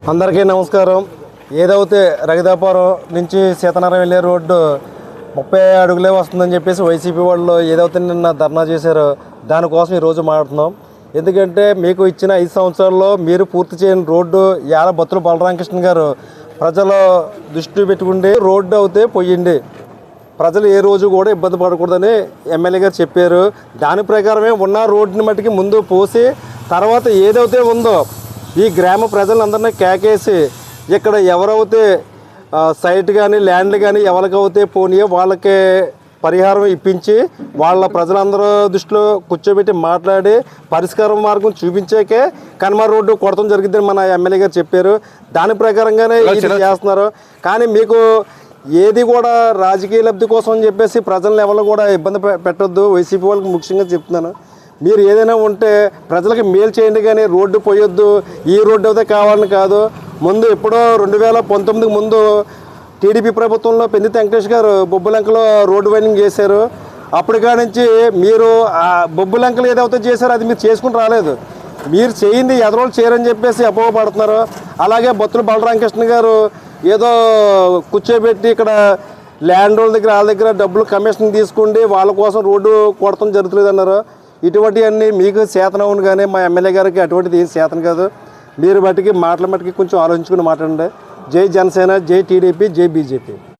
అందరికీ నమస్కారం. ఏదైతే రగిదాపురం నుంచి సీతనగరం వెళ్ళే రోడ్డు 30 అడుగులే వస్తుందని చెప్పేసి వైసీపీ వాళ్ళు ఏదైతే నిన్న ధర్నా చేశారో దానికోసం ఈరోజు మాట్లాడుతున్నాం. ఎందుకంటే మీకు ఇచ్చిన 5 సంవత్సరాల్లో మీరు పూర్తి చేయని రోడ్డు యాల బత్తుల బలరామకృష్ణ గారు ప్రజల దృష్టి పెట్టుకుంటే రోడ్డు అవుతే పోయింది, ప్రజలు ఏ రోజు కూడా ఇబ్బంది పడకూడదని ఎమ్మెల్యే గారు చెప్పారు. దాని ప్రకారమే ఉన్న రోడ్డుని మట్టికి ముందు పోసి తర్వాత ఏదైతే ఉందో ఈ గ్రామ ప్రజలందరినీ కేకేసి ఇక్కడ ఎవరైతే సైట్ కానీ ల్యాండ్లు కానీ ఎవరికైతే పోనీయో వాళ్ళకి పరిహారం ఇప్పించి వాళ్ళ ప్రజలందరూ దృష్టిలో కూర్చోబెట్టి మాట్లాడి పరిష్కారం మార్గం చూపించాకే కనుమ రోడ్డు కొడతాం జరిగిందని మన ఎమ్మెల్యే గారు చెప్పారు. దాని ప్రకారంగానే ఇది చేస్తున్నారు. కానీ మీకు ఏది కూడా రాజకీయ లబ్ధి కోసం అని చెప్పేసి ప్రజలను ఎవరు కూడా ఇబ్బంది పెట్టొద్దు. వైసీపీ వాళ్ళకి ముఖ్యంగా చెప్తున్నాను, మీరు ఏదైనా ఉంటే ప్రజలకు మేలు చేయండి, కానీ రోడ్డు పోయొద్దు. ఈ రోడ్డు అయితే కావాలని కాదు. ముందు ఎప్పుడో 2019 ముందు టీడీపీ ప్రభుత్వంలో పెందితి వెంకటేష్ గారు బొబ్బులంకలో రోడ్డు వైండింగ్ చేశారు. అప్పటికా నుంచి మీరు బొబ్బులంకలు ఏదైతే చేశారో అది మీరు చేసుకుని రాలేదు. మీరు చేయింది ఎదరోళ్ళు చేయరని చెప్పేసి అపోహపడుతున్నారు. అలాగే బత్తుల బలరామకృష్ణ గారు ఏదో కూర్చోబెట్టి ఇక్కడ ల్యాండ్ రోడ్ దగ్గర వాళ్ళ దగ్గర డబ్బులు కమిషన్ తీసుకుండి వాళ్ళ కోసం రోడ్డు కొడతాం జరుగుతుంది అన్నారు. ఇటువంటివన్నీ మీకు చేతనవును, కానీ మా ఎమ్మెల్యే గారికి అటువంటిది ఏం చేతన కాదు. మీరు బట్టికి మాటల మట్టికి కొంచెం ఆలోచించుకుని మాట్లాడండి. జై జనసేన, జై టీడీపీ, జై బీజేపీ.